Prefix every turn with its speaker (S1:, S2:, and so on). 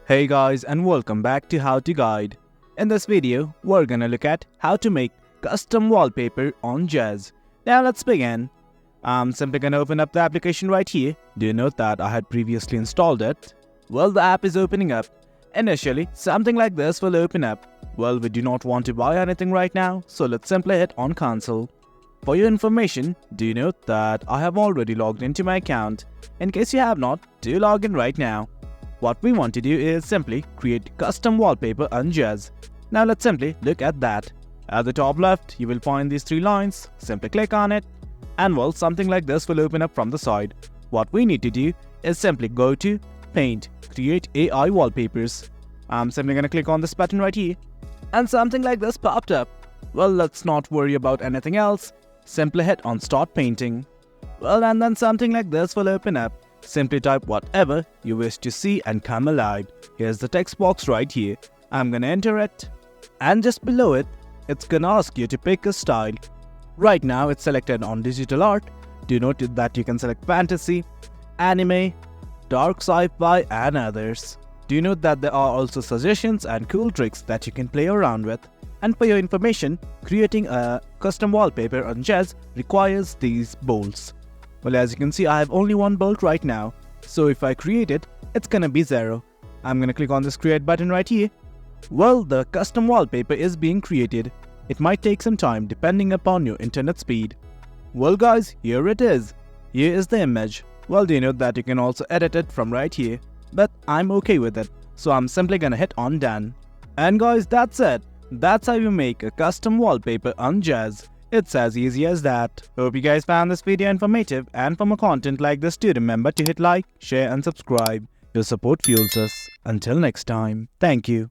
S1: Hey guys, and welcome back to How to Guide. In this video, we're gonna look at how to make custom wallpaper on Zedge. Now let's begin. I'm simply gonna open up the application right here. Do note that I had previously installed it. Well, the app is opening up. Initially, something like this will open up. Well, we do not want to buy anything right now, so let's simply hit on cancel. For your information, do note that I have already logged into my account. In case you have not, do log in right now. What we want to do is simply create custom wallpaper on Zedge. Now let's simply look at that. At the top left, you will find these three lines. Simply click on it, and well, something like this will open up from the side. What we need to do is simply go to Paint, Create AI Wallpapers. I'm simply gonna click on this button right here, and something like this popped up. Well, let's not worry about anything else. Simply hit on Start Painting. Well, and then something like this will open up. Simply type whatever you wish to see and come alive. Here's the text box right here. I'm gonna enter it, and just below it, it's gonna ask you to pick a style. Right now it's selected on digital art. Do note that you can select fantasy, anime, dark sci-fi and others. Do note that there are also suggestions and cool tricks that you can play around with. And for your information, creating a custom wallpaper on Zedge requires these bolts. Well, as you can see, I have only one bolt right now, so if I create it, it's gonna be 0. I'm gonna click on this create button right here. Well, the custom wallpaper is being created. It might take some time depending upon your internet speed. Well guys, here it is. Here is the image. Well, do you know that you can also edit it from right here, but I'm okay with it, so I'm simply gonna hit on done. And guys, that's it. That's how you make a custom wallpaper on Zedge. It's as easy as that. Hope you guys found this video informative, and for more content like this, do remember to hit like, share and subscribe. Your support fuels us. Until next time, thank you.